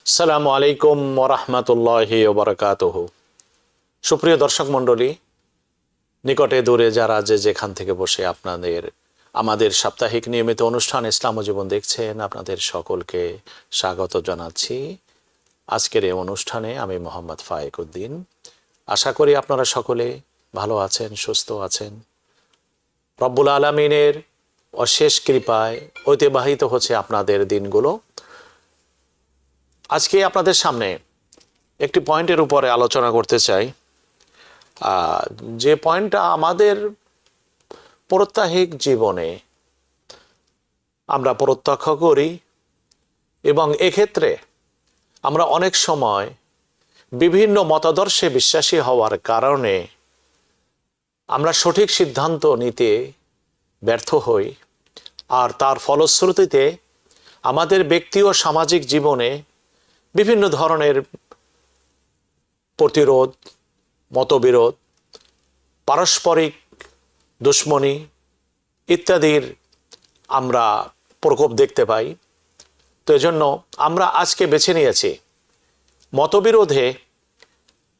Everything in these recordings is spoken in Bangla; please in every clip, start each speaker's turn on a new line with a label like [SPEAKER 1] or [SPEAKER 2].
[SPEAKER 1] আসসালামু আলাইকুম ওরহমতুল্লাহি ওবরাকাতুহু। সুপ্রিয় দর্শক মণ্ডলী, নিকটে দূরে যারা যেখান থেকে বসে আমাদের সাপ্তাহিক নিয়মিত অনুষ্ঠান ইসলাম ও জীবন দেখছেন, আপনাদের সকলকে স্বাগত জানাচ্ছি। আজকের এই অনুষ্ঠানে আমি মোহাম্মদ ফায়েক উদ্দিন। আশা করি আপনারা সকলে ভালো আছেন, সুস্থ আছেন। রব্বুল আলামিনের অশেষ কৃপায় অতিবাহিত হচ্ছে আপনাদের দিনগুলো। আজকে আপনাদের সামনে একটি পয়েন্টের উপরে আলোচনা করতে চাই, যে পয়েন্টটা আমাদের প্রত্যাহিক জীবনে আমরা প্রত্যক্ষ করি এবং এক্ষেত্রে আমরা অনেক সময় বিভিন্ন মতাদর্শে বিশ্বাসী হওয়ার কারণে আমরা সঠিক সিদ্ধান্ত নিতে ব্যর্থ হই, আর তার ফলশ্রুতিতে আমাদের ব্যক্তি ও সামাজিক জীবনে বিভিন্ন ধরনের প্রতিরোধ, মতবিরোধ, পারস্পরিক দুশ্মনী ইত্যাদির আমরা প্রকোপ দেখতে পাই। তো এজন্য আমরা আজকে বেছে নিয়েছি মতবিরোধে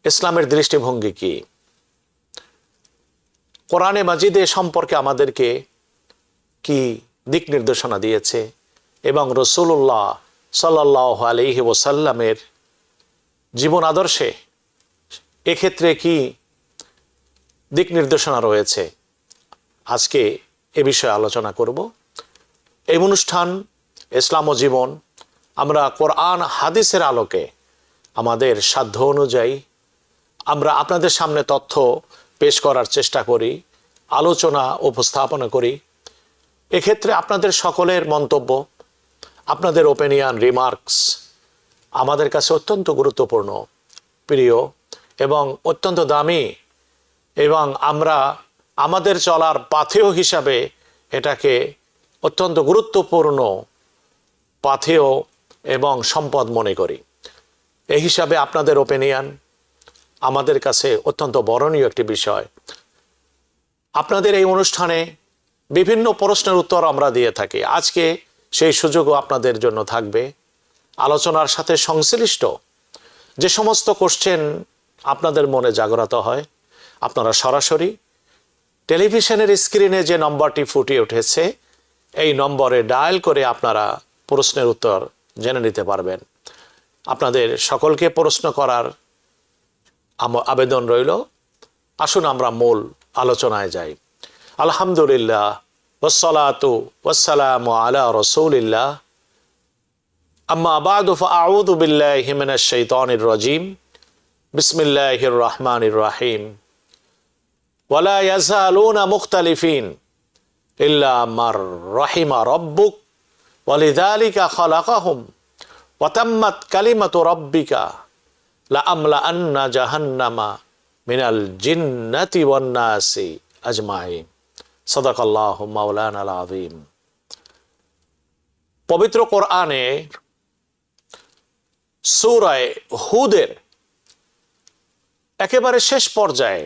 [SPEAKER 1] ইসলামের দৃষ্টিভঙ্গি কি, কোরআনে মাজিদে সম্পর্কে আমাদেরকে কি দিক নির্দেশনা দিয়েছে এবং রাসূলুল্লাহ সাল্লাল্লাহু আলাইহি ওয়াসাল্লামের জীবন আদর্শে এক্ষেত্রে কি দিক নির্দেশনা রয়েছে। আজকে এ বিষয়ে আলোচনা করব। এই অনুষ্ঠান ইসলাম ও জীবন আমরা কোরআন হাদিসের আলোকে আমাদের সাধ্য অনুযায়ী আমরা আপনাদের সামনে তথ্য পেশ করার চেষ্টা করি, আলোচনা উপস্থাপনা করি। এক্ষেত্রে আপনাদের সকলের মন্তব্য, আপনাদের ওপিনিয়ন, রিমার্কস আমাদের কাছে অত্যন্ত গুরুত্বপূর্ণ, প্রিয় এবং অত্যন্ত দামি, এবং আমরা আমাদের চলার পাথেয় হিসাবে এটাকে অত্যন্ত গুরুত্বপূর্ণ পাথেয় এবং সম্পদ মনে করি। এই হিসাবে আপনাদের ওপিনিয়ন আমাদের কাছে অত্যন্ত বরণীয় একটি বিষয়। আপনাদের এই অনুষ্ঠানে বিভিন্ন প্রশ্নের উত্তর আমরা দিয়ে থাকি। আজকে সেই সুযোগও আপনাদের জন্য থাকবে। আলোচনার সাথে সংশ্লিষ্ট যে সমস্ত কোশ্চেন আপনাদের মনে জাগ্রত হয়, আপনারা সরাসরি টেলিভিশনের স্ক্রিনে যে নম্বরটি ফুটিয়ে উঠেছে এই নম্বরে ডায়াল করে আপনারা প্রশ্নের উত্তর জেনে নিতে পারবেন। আপনাদের সকলকে প্রশ্ন করার আবেদন রইল। আসুন আমরা মূল আলোচনায় যাই। আলহামদুলিল্লাহ ওয়াসসালাতু ওয়াসসালামু আলা রাসূলিল্লাহ, আম্মা বা'দু ফাআউযু বিল্লাহি মিনাশ শাইতানির রাজীম, বিসমিল্লাহির রহমানির রহিম। ওয়ালা ইয়াযালুনা মুখতালিফিন ইল্লা মার রাহিমা রাব্বুক ওয়ালিযালিকা খালাকাহুম ওয়া তাম্মাত কালিমাতু রাব্বিকা লাআমলাআন্না জাহান্নামা মিনাল জিন্নাতি ওয়ান নাসি আজমাইন। সাদাকাল্লাহু মাওলানাল আযীম। পবিত্র কোরআনে সূরা হুদের একেবারে শেষ পর্যায়ে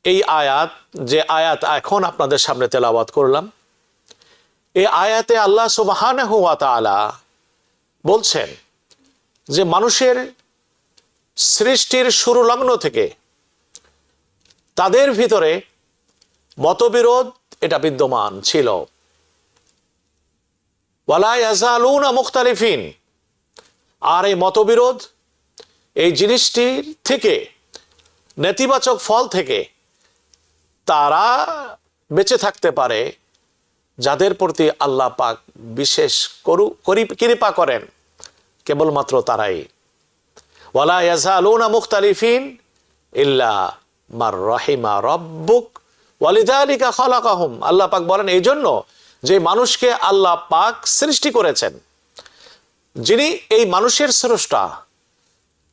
[SPEAKER 1] এই আয়াত, যে আয়াত এখন আপনাদের সামনে তেলাওয়াত করলাম, এই আয়াতে আল্লাহ সুবহানাহু ওয়া তাআলা বলছেন যে মানুষের সৃষ্টির শুরু লগ্ন থেকে তাদের ভিতরে মতবিরোধ এটা বিদ্যমান ছিল। ওয়ালা ইয়াযালুনা মুখতালিফিন, আর এই মতবিরোধ এই জিনিসটির থেকে, নেতিবাচক ফল থেকে তারা বেঁচে থাকতে পারে যাদের প্রতি আল্লাহ পাক বিশেষ কৃপা করেন, কেবলমাত্র তারাই। ওয়ালা ইয়াযালুনা মুখতালিফিন ইল্লা মার রাহিমা রাব্বুক ওয়ালিযালিকা খালাকাহুম। আল্লাহ পাক বলেন এই জন্য যে মানুষকে আল্লাহ পাক সৃষ্টি করেছেন, যিনি এই মানুষের স্রষ্টা,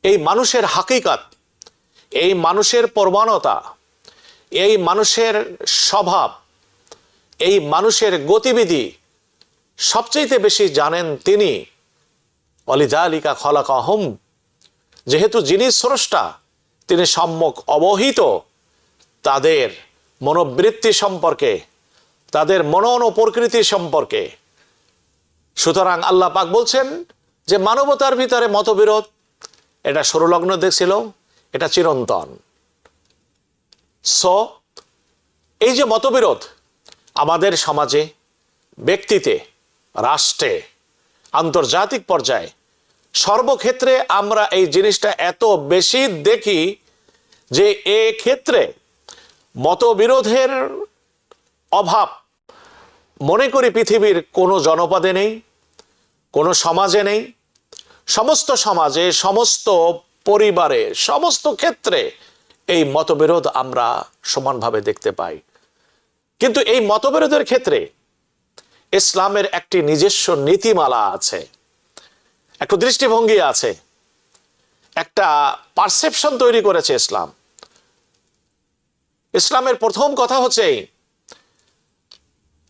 [SPEAKER 1] এই মানুষের হাকিকত, এই মানুষের প্রবণতা, এই মানুষের স্বভাব, এই মানুষের গতিবিধি সবচেয়ে বেশি জানেন তিনি। ওয়ালিযালিকা খালাকাহুম, যেহেতু যিনি স্রষ্টা তিনি সম্যক অবহিত তাদের মনোবৃত্তি সম্পর্কে, তাদের মনন ও প্রকৃতি সম্পর্কে। সুতরাং আল্লাহ পাক বলছেন যে মানবতার ভিতরে মতবিরোধ এটা সরলগ্ন দেখছিল, এটা চিরন্তন। সো এই যে মতবিরোধ আমাদের সমাজে, ব্যক্তিতে, রাষ্ট্রে, আন্তর্জাতিক পর্যায়ে, সর্বক্ষেত্রে আমরা এই জিনিসটা এত বেশি দেখি যে এ ক্ষেত্রে মতবিরোধের অভাব মনে করি পৃথিবীর কোনো জনপদে নেই, কোনো সমাজে নেই। সমস্ত সমাজে, সমস্ত পরিবারে, সমস্ত ক্ষেত্রে এই মতবিরোধ আমরা সমানভাবে দেখতে পাই। কিন্তু এই মতবিরোধের ক্ষেত্রে ইসলামের একটি নিজস্ব নীতিমালা আছে, একটা দৃষ্টিভঙ্গি আছে, একটা পারসেপশন তৈরি করেছে ইসলাম। ইসলামের প্রথম কথা হচ্ছে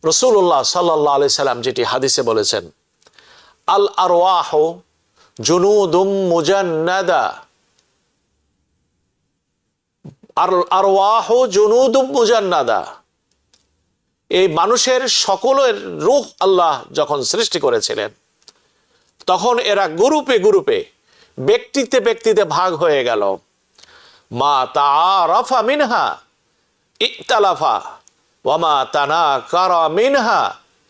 [SPEAKER 1] রাসূলুল্লাহ সাল্লাল্লাহু আলাইহি সাল্লাম যেটি হাদিসে বলেছেন, আল আরওয়াহু জুনুদুম মুজান্নাদা, আল আরওয়াহু জুনুদুম মুজান্নাদা। এই মানুষের সকলের রূহ আল্লাহ যখন সৃষ্টি করেছিলেন তখন এরা গ্রুপে গ্রুপে, ব্যক্তিতে ব্যক্তিতে ভাগ হয়ে গেল। মা তাআরাফা মিনহা ইখতালাফা ওয়া মা তানাকারা মিনহা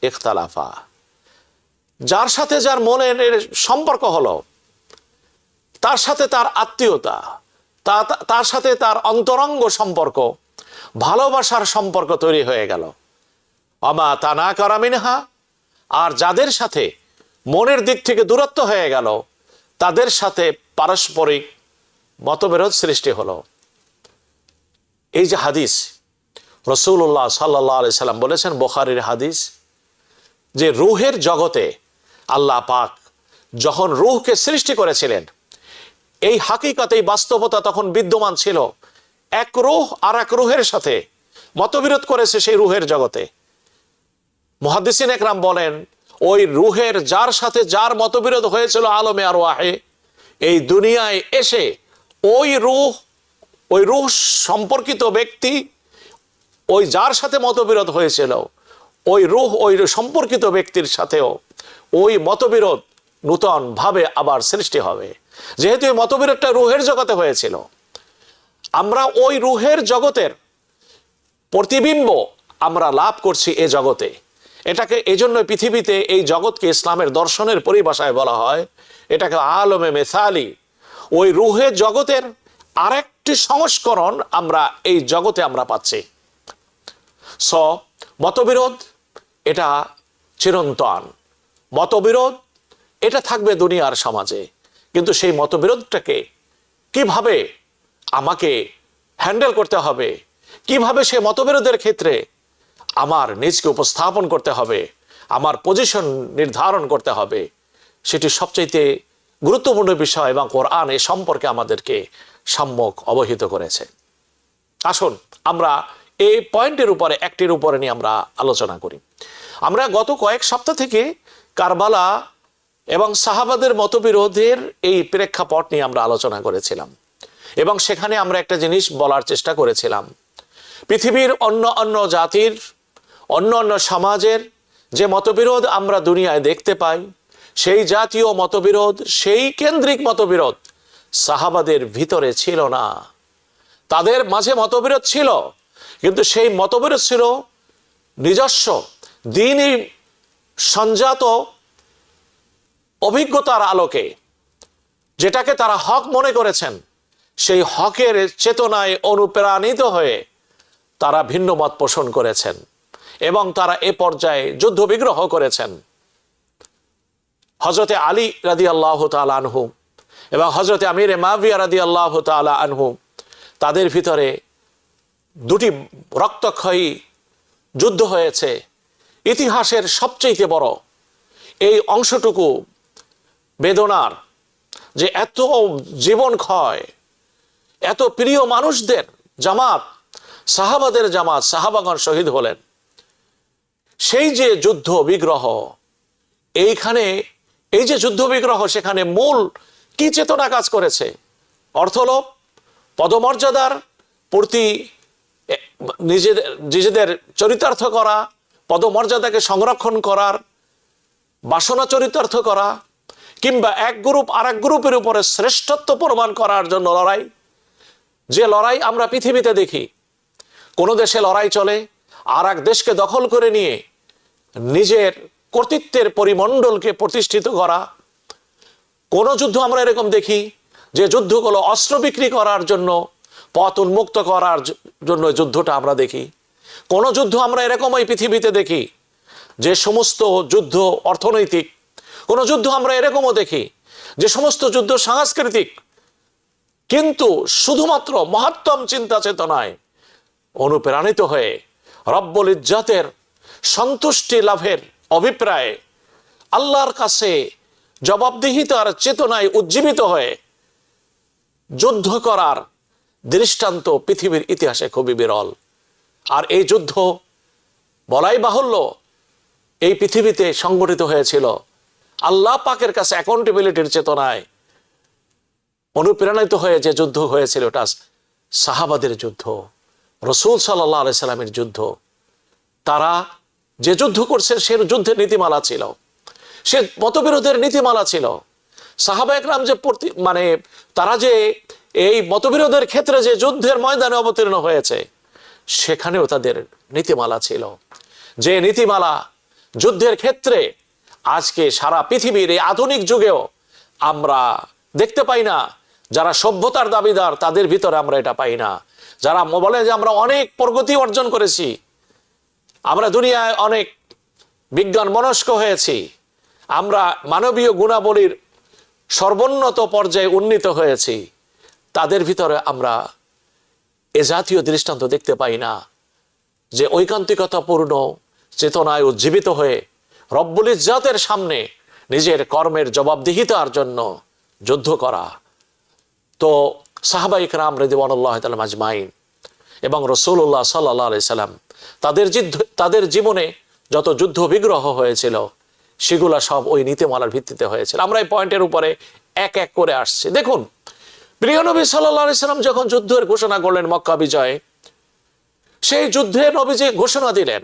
[SPEAKER 1] ইখতালাফা। যার সাথে যার মনের সম্পর্ক হলো, তার সাথে তার আত্মীয়তা, তার সাথে তার অন্তরঙ্গ সম্পর্ক, ভালোবাসার সম্পর্ক তৈরি হয়ে গেল। আমা তানাকারা মিনহা, আর যাদের সাথে মনের দিক থেকে দূরত্ব হয়ে গেল তাদের সাথে পারস্পরিক মতবিরোধ সৃষ্টি হলো। এই যে হাদিস রাসূলুল্লাহ সাল্লাল্লাহু আলাইহি সাল্লাম বলেছেন, বুখারীর হাদিস, যে রূহের জগতে আল্লাহ পাক যখন রূহকে সৃষ্টি করেছিলেন, এই হাকিকত, এই বাস্তবতা তখন বিদ্যমান ছিল। এক রূহ আর এক রূহের সাথে মতবিরোধ করেছে সেই রূহের জগতে। মুহাদ্দিসিন একরাম বলেন, ওই রূহের যার সাথে যার মতবিরোধ হয়েছিল আলমে আরওয়াহে, এই দুনিয়ায় এসে ওই রূহ সম্পর্কিত ব্যক্তি, ওই যার সাথে মতবিরোধ হয়েছিল ওই রূহ ওই সম্পর্কিত ব্যক্তির সাথেও ওই মতবিরোধ নূতন ভাবে আবার সৃষ্টি হবে। যেহেতু এই মতবিরোধটা রূহের জগতে হয়েছিল, আমরা ওই রূহের জগতের প্রতিবিম্ব আমরা লাভ করছি এ জগতে। এটাকে এজন্য পৃথিবীতে এই জগৎকে ইসলামের দর্শনের পরিভাষায় বলা হয়, এটাকে আলমে মেসালি। ওই রূহের জগতের আরেকটি সংস্করণ আমরা এই জগতে আমরা পাচ্ছি। মতবিরোধ এটা চিরন্তন, মতবিরোধ এটা থাকবে দুনিয়ার সমাজে। কিন্তু সেই মতবিরোধটাকে কিভাবে আমাকে হ্যান্ডেল করতে হবে, কিভাবে সে মতবিরোধের ক্ষেত্রে আমার নিজকে উপস্থাপন করতে হবে, আমার পজিশন নির্ধারণ করতে হবে, সেটি সবচাইতে গুরুত্বপূর্ণ বিষয় এবং কোরআন এ সম্পর্কে আমাদেরকে সম্যক অবহিত করেছে। আসুন আমরা এই পয়েন্টের উপরে একটির উপরে নিয়ে আমরা আলোচনা করি। আমরা গত কয়েক সপ্তাহ থেকে কারবালা এবং সাহাবাদের মতবিরোধের এই প্রেক্ষাপট নিয়ে আমরা আলোচনা করেছিলাম এবং সেখানে আমরা একটা জিনিস বলার চেষ্টা করেছিলাম, পৃথিবীর অন্য অন্য জাতির, অন্য অন্য সমাজের যে মতবিরোধ আমরা দুনিয়ায় দেখতে পাই, সেই জাতীয় মতবিরোধ, সেই কেন্দ্রিক মতবিরোধ সাহাবাদের ভিতরে ছিল না। তাদের মাঝে মতবিরোধ ছিল, কিন্তু সেই মতবিরোধ ছিল নিজস্ব দ্বীনি সংজাত অভিজ্ঞতার আলোকে, যেটাকে তারা হক মনে করেছেন। সেই হকের চেতনায় অনুপ্রাণিত হয়ে তারা ভিন্ন মত পোষণ করেছেন এবং তারা এ পর্যায়ে যুদ্ধ বিগ্রহ করেছেন। হযরতে আলী রাদিয়াল্লাহু তাআলা আনহু এবং হযরতে আমির মুআবিয়া রাদিয়াল্লাহু তাআলা আনহু, তাদের ভিতরে দুটি রক্তক্ষয়ী যুদ্ধ হয়েছে। ইতিহাসের সবচেয়ে বড় এই অংশটুকু বেদনার, যে এত জীবন ক্ষয়, এত প্রিয় মানুষদের জামাত, সাহাবাদের জামাত, সাহাবাগণ শহীদ হলেন, সেই যে যুদ্ধ বিগ্রহ, এইখানে এই যে যুদ্ধ বিগ্রহ, সেখানে মূল কি চেতনা কাজ করেছে? অর্থলোভ, পদমর্যাদার প্রতি নিজেদের চরিতার্থ করা, পদমর্যাদাকে সংরক্ষণ করার বাসনা চরিতার্থ করা, কিংবা এক গ্রুপ আর এক গ্রুপের উপরে শ্রেষ্ঠত্ব প্রমাণ করার জন্য লড়াই, যে লড়াই আমরা পৃথিবীতে দেখি। কোনো দেশে লড়াই চলে আর এক দেশকে দখল করে নিয়ে নিজের কর্তৃত্বের পরিমণ্ডলকে প্রতিষ্ঠিত করা। কোন যুদ্ধ আমরা এরকম দেখি যে যুদ্ধগুলো অস্ত্র বিক্রি করার জন্য, পথ উন্মুক্ত করার জন্য যুদ্ধটা আমরা দেখি। কোন যুদ্ধ আমরা এরকম এই পৃথিবীতে দেখি যে সমস্ত যুদ্ধ অর্থনৈতিক। কোন যুদ্ধ আমরা এরকমও দেখি যে সমস্ত যুদ্ধ সাংস্কৃতিক। কিন্তু শুধুমাত্র মহাত্তম চিন্তা চেতনায় অনুপ্রাণিত হয়ে রব্বুল ইজ্জতের সন্তুষ্টি লাভের অভিপ্রায়ে আল্লাহর কাছে জবাবদিহিতার চেতনায় উজ্জীবিত হয়ে যুদ্ধ করার দৃষ্টান্ত পৃথিবীর ইতিহাসে খুবই বিরল। আর এই যুদ্ধ বলাই বাহুল্য এই পৃথিবীতে সংগঠিত হয়েছিল আল্লাহ পাকের কাছে অ্যাকাউন্টেবিলিটির চেতনায় অনুপ্রাণিত হয়ে। যে যুদ্ধ হয়েছিল ওটা সাহাবাদের যুদ্ধ, রসুল সাল্লাল্লাহু আলাইহি সাল্লামের যুদ্ধ। তারা যে যুদ্ধ করছে সে যুদ্ধের নীতিমালা ছিল, সে মতবিরোধের নীতিমালা ছিল। সাহাবা একরাম যে তারা যে এই মতবিরোধের ক্ষেত্রে যে যুদ্ধের ময়দানে অবতীর্ণ হয়েছে সেখানেও তাদের নীতিমালা ছিল। যে নীতিমালা যুদ্ধের ক্ষেত্রে আজকে সারা পৃথিবীর এই আধুনিক যুগেও আমরা দেখতে পাই না। যারা সভ্যতার দাবিদার তাদের ভিতরে আমরা এটা পাই না। যারা বলে যে আমরা অনেক প্রগতি অর্জন করেছি, আমরা দুনিয়ায় অনেক বিজ্ঞান মনস্ক হয়েছি, আমরা মানবীয় গুণাবলীর সর্বোন্নত পর্যায়ে উন্নীত হয়েছি, তাদের ভিতরে আমরা এ জাতীয় দৃষ্টান্ত দেখতে পাই না যে ঐকান্তিকতাপূর্ণ চেতনায় উজ্জীবিত হয়ে রব্বুল ইজ্জতের সামনে নিজের কর্মের জবাবদিহিতার জন্য যুদ্ধ করা। তো সাহাবা ইকরাম রাদিয়াল্লাহু তাআলা আজমাইন এবং রাসূলুল্লাহ সাল্লাল্লাহু আলাইহি সাল্লাম তাদের জীবনে যত যুদ্ধ বিগ্রহ হয়েছিল সেগুলা সব ওই নীতিমালার ভিত্তিতে হয়েছিল। আমরা এই পয়েন্টের উপরে এক এক করে আসছি। দেখুন, প্রিয় নবী সাল্লাল্লাহু আলাইহি সাল্লাম যখন যুদ্ধের ঘোষণা করলেন মক্কা বিজয়ে, সেই যুদ্ধে নবীজি ঘোষণা দিলেন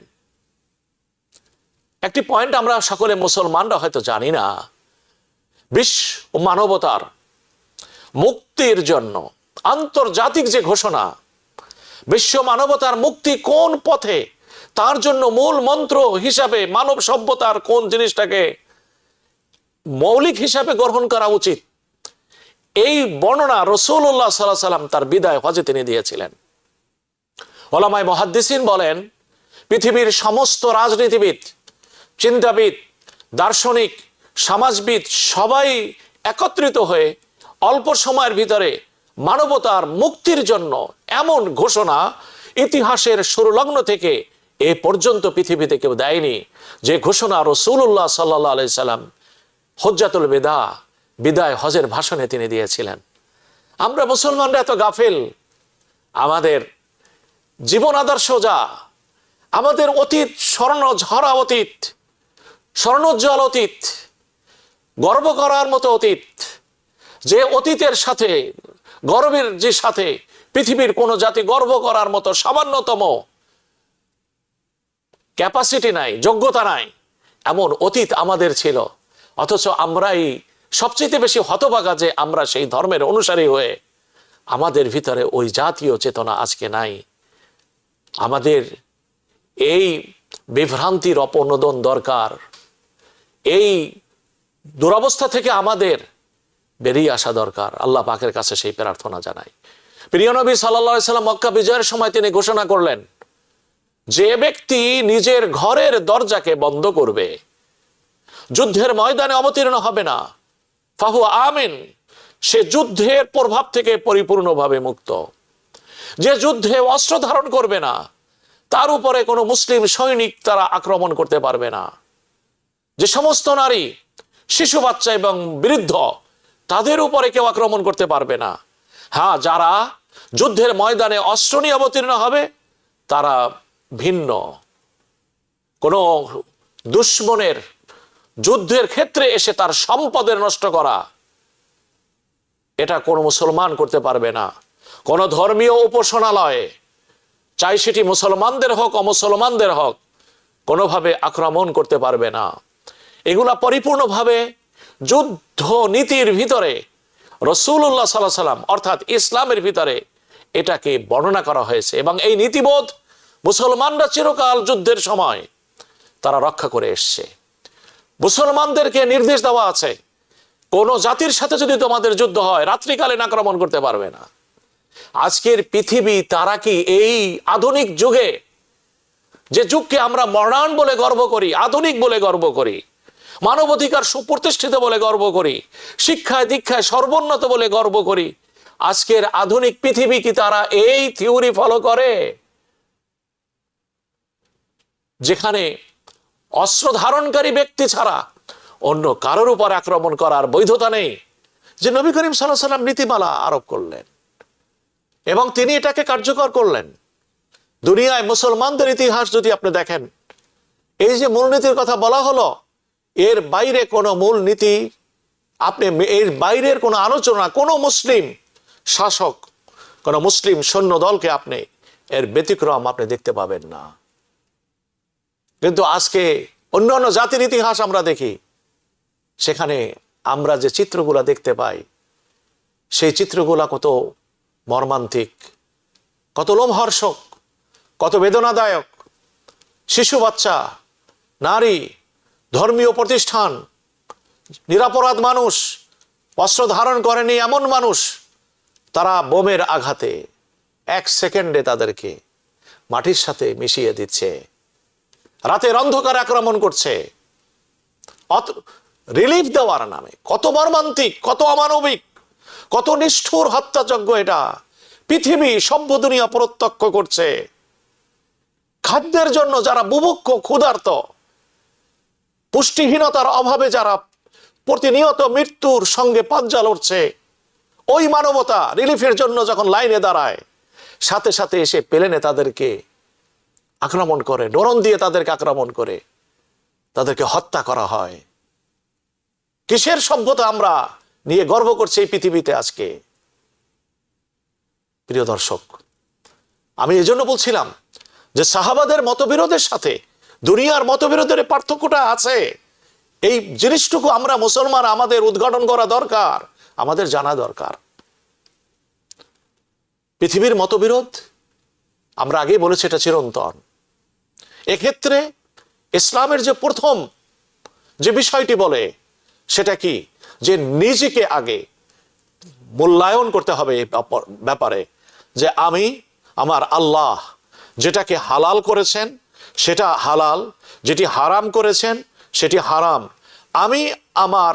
[SPEAKER 1] একটি পয়েন্ট আমরা সকলে মুসলমানরা হয়তো জানি না। বিশ্ব ও মানবতার মুক্তির জন্য আন্তর্জাতিক যে ঘোষণা, বিশ্ব মানবতার মুক্তি কোন পথে, তার জন্য মূল মন্ত্র হিসাবে মানব সভ্যতার কোন জিনিসটাকে মৌলিক হিসাবে গ্রহণ করা উচিত, এই বর্ণনা রাসূলুল্লাহ সাল্লাল্লাহু আলাইহি সাল্লাম তার বিদায় হজে তিনি দিয়েছিলেন। উলামায়ে মুহাদ্দিসিন বলেন, পৃথিবীর সমস্ত রাজনীতিবিদ, চিন্তাবিদ, দার্শনিক, সমাজবিদ সবাই একত্রিত হয়ে অল্প সময়ের ভিতরে মানবতার মুক্তির জন্য এমন ঘোষণা ইতিহাসের শুরুলগ্ন থেকে এ পর্যন্ত পৃথিবীতে কেউ দেয়নি। যে ঘোষণা রাসূলুল্লাহ সাল্লাল্লাহু আলাইহি সাল্লাম হজ্জাতুল বিদায় হজের ভাষণে তিনি দিয়েছিলেন। আমরা মুসলমানরা এত গাফেল, আমাদের জীবন আদর্শ যা, আমাদের অতীত স্বর্ণঝরা অতীত, স্বর্ণোজ্জ্বল অতীত, গর্ব করার মতো অতীত, যে অতীতের সাথে গর্বের যে সাথে পৃথিবীর কোন জাতি গর্ব করার মতো সামান্যতম ক্যাপাসিটি নাই, যোগ্যতা নাই, এমন অতীত আমাদের ছিল। অথচ আমরাই সবচেয়ে বেশি হতভাগা যে আমরা সেই ধর্মের অনুসারী হয়ে আমাদের ভিতরে ওই জাতীয় চেতনা আজকে নাই। আমাদের এই বিভ্রান্তির অপনোদন দরকার। এই দুরবস্থা থেকে আমাদের বেরিয়ে আসা দরকার। আল্লাহ পাকের কাছে সেই প্রার্থনা জানাই। প্রিয় নবী সাল্লাল্লাহু আলাইহি সাল্লাম মক্কা বিজয়ের সময় তিনি ঘোষণা করলেন, যে ব্যক্তি নিজের ঘরের দরজাকে বন্ধ করবে, যুদ্ধের ময়দানে অবতীর্ণ হবে না, ফাহু আমিন, সে যুদ্ধের প্রভাব থেকে পরিপূর্ণভাবে মুক্ত। যে যুদ্ধে অস্ত্র ধারণ করবে না, তার উপরে কোনো মুসলিম সৈনিক তারা আক্রমণ করতে পারবে না। যে সমস্ত নারী, শিশু, বাচ্চা এবং বৃদ্ধ, তাদের উপরে কেউ আক্রমণ করতে পারবে না। হ্যাঁ, যারা যুদ্ধের ময়দানে অস্ত্র নিয়ে অবতীর্ণ হবে তারা ভিন্ন। কোনো দুশমনের যুদ্ধের ক্ষেত্রে এসে তার সম্পদের নষ্ট করা, এটা কোনো মুসলমান করতে পারবে না। কোন ধর্মীয় উপাসনালয়ে, চাই সেটি মুসলমানদের হোক অমুসলমানদের হোক, কোনোভাবে আক্রমণ করতে পারবে না। এগুলা পরিপূর্ণভাবে যুদ্ধ নীতির ভিতরে রাসূলুল্লাহ সাল্লাল্লাহু আলাইহি সাল্লাম অর্থাৎ ইসলামের ভিতরে এটাকে বর্ণনা করা হয়েছে, এবং এই নীতিবোধ মুসলমানরা চিরকাল যুদ্ধের সময় তারা রক্ষা করে এসছে। মুসলমানদেরকে নির্দেশ দেওয়া আছে, কোন জাতির সাথে যদি তোমাদের যুদ্ধ হয় রাত্রিকালীন আক্রমণ করতে পারবে না। আজকের পৃথিবী তারা কি এই আধুনিক যুগে, যে যুগকে আমরা মডার্ন বলে গর্ব করি, আধুনিক বলে গর্ব করি, মানবাধিকার সুপ্রতিষ্ঠিত বলে গর্ব করি, শিক্ষায় দীক্ষায় সর্বোন্নত বলে গর্ব করি, আজকের আধুনিক পৃথিবী কি তারা এই থিওরি ফলো করে, যেখানে অস্ত্র ধারণকারী ব্যক্তি ছাড়া অন্য কারোর উপর আক্রমণ করার বৈধতা নেই? যে নবী করিম সাল্লাল্লাহু আলাইহি ওয়াসাল্লাম নীতিমালা আরোপ করলেন এবং তিনি এটাকে কার্যকর করলেন। দুনিয়ায় মুসলমানদের ইতিহাস যদি আপনি দেখেন, এই যে মূলনীতির কথা বলা হলো, এর বাইরে কোনো মূলনীতি, আপনি এর বাইরের কোনো আলোচনা, কোনো মুসলিম শাসক, কোনো মুসলিম সৈন্য দলকে আপনি এর ব্যতিক্রম আপনি দেখতে পাবেন না। কিন্তু আজকে অন্যান্য জাতির ইতিহাস আমরা দেখি, সেখানে আমরা যে চিত্রগুলা দেখতে পাই, সেই চিত্রগুলা কত মর্মান্তিক, কত লোমহর্ষক, কত বেদনাদায়ক। শিশু বাচ্চা, নারী, ধর্মীয় প্রতিষ্ঠান, নিরপরাধ মানুষ, অস্ত্র ধারণ করেনি এমন মানুষ, তারা বোমের আঘাতে 1 সেকেন্ডে তাদেরকে মাটির সাথে মিশিয়ে দিচ্ছে, রাতের অন্ধকার আক্রমণ করছে রিলিফ দেওয়ার নামে। কত মর্মান্তিক, কত অমানবিক, কত নিষ্ঠুর হত্যাযজ্ঞ এটা পৃথিবী সভ্য দুনিয়া প্রত্যক্ষ করছে। খাদ্যের জন্য যারা বুভুক্ষ, ক্ষুধার্ত, পুষ্টিহীনতার অভাবে যারা প্রতিনিয়ত মৃত্যুর সঙ্গে পাঞ্জা লড়ছে, ওই মানবতা রিলিফের জন্য যখন লাইনে দাঁড়ায়, সাথে সাথে এসে প্লেনে তাদেরকে আক্রমণ করে, ড্রোন দিয়ে তাদেরকে আক্রমণ করে তাদেরকে হত্যা করা হয়। কিসের সভ্যতা আমরা নিয়ে গর্ব করছি এই পৃথিবীতে আজকে? প্রিয় দর্শক, আমি এজন্য বলছিলাম যে সাহাবাদের মতবিরোধের সাথে দুনিয়ার মতবিরোধের পার্থক্যটা আছে। এই জিনিসটুকু আমরা মুসলমান আমাদের উদ্ঘাটন করা দরকার, আমাদের জানা দরকার। পৃথিবীর মতবিরোধ আমরা আগেই বলেছি এটা চিরন্তন। এক্ষেত্রে ইসলামের যে প্রথম যে বিষয়টি বলে সেটা কি, যে নিজেকে আগে মূল্যায়ন করতে হবে এই ব্যাপারে, যে আমি আমার আল্লাহ যেটাকে হালাল করেছেন সেটা হালাল, যেটি হারাম করেছেন সেটি হারাম। আমি আমার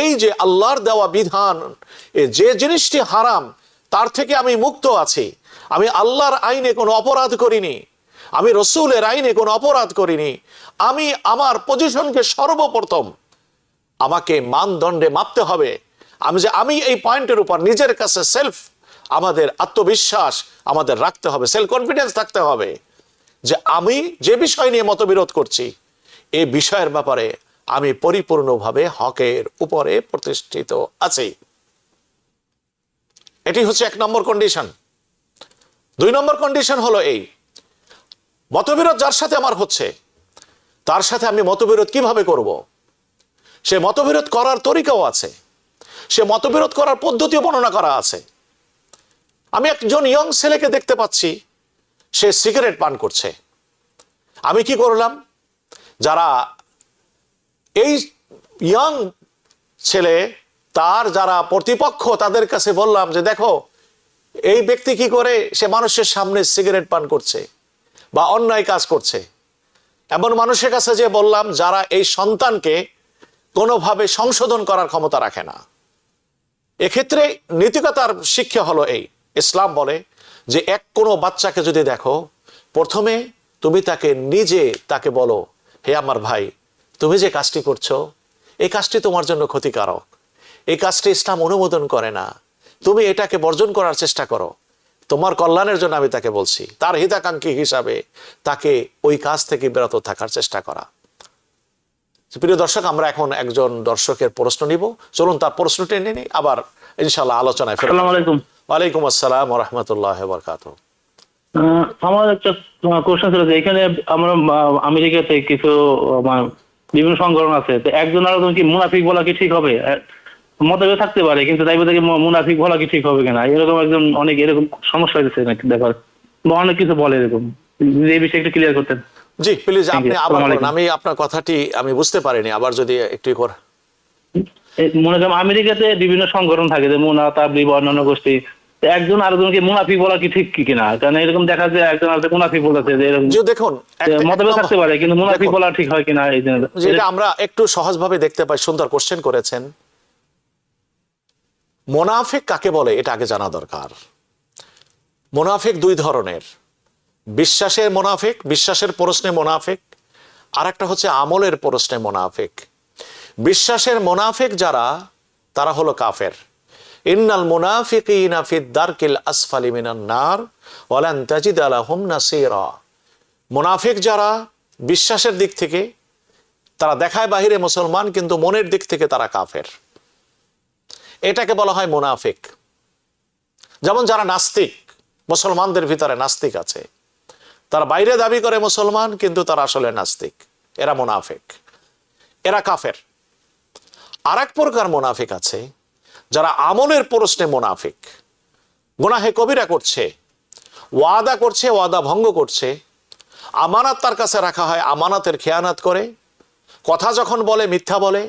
[SPEAKER 1] এই যে আল্লাহর দেওয়া বিধান, যে জিনিসটি হারাম তার থেকে আমি মুক্ত আছি। আমি আল্লাহর আইনে কোনো অপরাধ করিনি, আমি রসুলের আইনে কোনো অপরাধ করিনি। আমি আমার পজিশনকে সর্বপ্রথম আমাকে মানদণ্ডে মাপতে হবে। আমি এই পয়েন্টের উপর নিজের কাছে আমাদের আত্মবিশ্বাস আমাদের রাখতে হবে, সেলফ কনফিডেন্স থাকতে হবে, যে আমি যে বিষয় নিয়ে মতবিরোধ করছি এই বিষয়ের ব্যাপারে আমি পরিপূর্ণভাবে হকের উপরে প্রতিষ্ঠিত আছি। এটি হচ্ছে 1 নম্বর কন্ডিশন। 2 নম্বর কন্ডিশন হলো এই, মতবিরোধ যার সাথে আমার হচ্ছে তার সাথে আমি মতবিরোধ কিভাবে করব, সে মতবিরোধ করার তরিকাও আছে, সে মতবিরোধ করার পদ্ধতিও বর্ণনা করা আছে। আমি একজন ইয়ং ছেলেকে দেখতে পাচ্ছি, সে সিগারেট পান করছে। আমি কি করলাম, যারা এই ইয়ং ছেলে তার যারা প্রতিপক্ষ তাদের কাছে বললাম যে দেখো এই ব্যক্তি কি করে, সে মানুষের সামনে সিগারেট পান করছে বা অন্যায় কাজ করছে। এমন মানুষের কাছে যে বললাম যারা এই সন্তানকে কোনোভাবে সংশোধন করার ক্ষমতা রাখে না। এক্ষেত্রে নীতিকতার শিক্ষা হলো এই, ইসলাম বলে যে কোনো বাচ্চাকে যদি দেখো, প্রথমে তুমি তাকে বলো, হে আমার ভাই, তুমি যে কাজটি করছো এই কাজটি তোমার জন্য ক্ষতিকারক, এই কাজটি ইসলাম অনুমোদন করে না, তুমি এটাকে বর্জন করার চেষ্টা করো, তোমার কল্যাণের জন্য আমি তাকে বলছি। তার হিতাকাঙ্ক্ষী হিসাবে তাকে ওই কাজ থেকে বিরত থাকার চেষ্টা করা। প্রিয় দর্শক, আমরা এখন একজন দর্শকের প্রশ্ন নিব, চলুন তার প্রশ্নটি নিয়ে নিই, আবার ইনশাআল্লাহ আলোচনায় ফেরত।
[SPEAKER 2] আসসালামু আলাইকুম।
[SPEAKER 1] ওয়ালাইকুম আসসালাম ওয়া রাহমাতুল্লাহি ওয়া বারাকাতুহু।
[SPEAKER 2] আমার একটা কোশ্চেন ছিল যে এখানে আমরা আমেরিকাতে কিছু বিভিন্ন সংগঠন আছে, তো একজন আরেকজন কি মুনাফিক বলা কি ঠিক হবে? মতভেদ থাকতে পারে, কিন্তু তাই বলে কি মুনাফিক বলা কি ঠিক হবে কিনা, এরকম একজন অনেক এরকম সমস্যা হয়েছে নাকি ব্যাপার, বা অনেক কিছু বলে এরকম। এই বিষয়ে একটু ক্লিয়ার করতেন।
[SPEAKER 1] জি প্লিজ,
[SPEAKER 2] Thank you.
[SPEAKER 1] আপনি আবার
[SPEAKER 2] আসসালামু
[SPEAKER 1] বলুন,
[SPEAKER 2] আলাইকুম।
[SPEAKER 1] আমি আপনার কথাটি আমি বুঝতে পারিনি, আবার যদি একটু করে।
[SPEAKER 2] মনে করেন আমেরিকাতে বিভিন্ন সংগঠন থাকে, যে মুনা, তাবলিগ, অন্যান্য গোষ্ঠী, তো একজন আরেকজনকে মুনাফিক বলা কি ঠিক কিনা? কারণ এরকম দেখা যায় একজন আরেকজন মুনাফিক বলতেছে, যে এরকম
[SPEAKER 1] যে দেখুন
[SPEAKER 2] মতভেদ থাকতে পারে, কিন্তু মুনাফিক
[SPEAKER 1] দেখুন,
[SPEAKER 2] বলা ঠিক হয় কিনা এই জন্য।
[SPEAKER 1] যেটা আমরা একটু সহজভাবে দেখতে পাই, সুন্দর কোশ্চেন করেছেন। মোনাফিক কাকে বলে এটা আগে জানা দরকার। মোনাফিক দুই ধরনের, বিশ্বাসের মোনাফিক, বিশ্বাসের প্রশ্নে মোনাফিক, আর একটা হচ্ছে আমলের প্রশ্নে মোনাফিক। বিশ্বাসের মোনাফিক যারা, তারা হলো কাফের। ইন্নাল মুনাফিকিনা ফিদ দারকিল আসফালি মিনান নার ওয়া লান তাজিদা লাহুম নাসীরা। মুনাফিক যারা বিশ্বাসের দিক থেকে তারা দেখায় বাহিরে মুসলমান, কিন্তু মনের দিক থেকে তারা কাফের, এটাকে বলা হয় মুনাফিক। যেমন যারা নাস্তিক, মুসলমানদের ভিতরে নাস্তিক আছে, তারা বাইরে দাবি করে মুসলমান, কিন্তু তারা আসলে নাস্তিক, এরা মুনাফিক, এরা কাফের। আর এক প্রকার মুনাফিক আছে যারা আমলের প্রশ্নে মুনাফিক, গুনাহে কবিরা করছে, ওয়াদা করছে, ওয়াদা ভঙ্গ করছে, আমানত তার কাছে রাখা হয়, আমানতের খেয়ানত করে, কথা যখন বলে মিথ্যা বলে।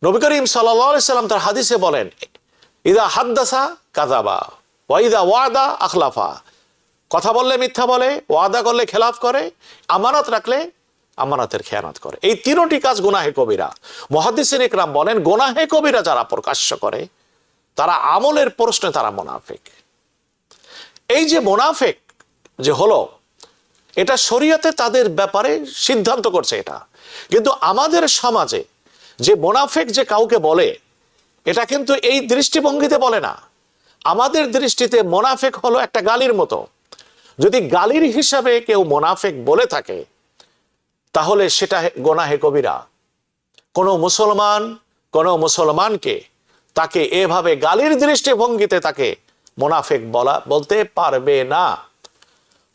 [SPEAKER 1] নবী করিম সাল্লাল্লাহু আলাইহি সাল্লাম তার হাদিসে বলেন, ইদা হাদ্দাসা কাযাবা ওয়া ইদা ওয়াদা আখলাফা। কথা বললে মিথ্যা বলে, ওয়াদা করলে খেলাফ করে, আমানত রাখলে আমানতের খেয়ানত করে। এই তিনটি কাজ গুনাহে কবিরা। মুহাদ্দিসিন ইকরাম বলেন, গুনাহে কবিরা যারা প্রকাশ্য করে, তারা আমলের প্রশ্নে তারা মুনাফিক। এই যে মুনাফিক যে হলো, এটা শরীয়তে তাদের ব্যাপারে সিদ্ধান্ত করছে এটা। কিন্তু আমাদের সমাজে যে মুনাফিক যে কাউকে বলে, এটা কিন্তু এই দৃষ্টিভঙ্গিতে বলে না। আমাদের দৃষ্টিতে মুনাফিক হলো একটা গালির মতো। যদি গালির হিসাবে কেউ মুনাফিক বলে থাকে, তাহলে সেটা গুনাহে কবিরা। কোনো মুসলমানকে তাকে এভাবে গালির দৃষ্টিভঙ্গিতে তাকে মুনাফিক বলতে পারবে না।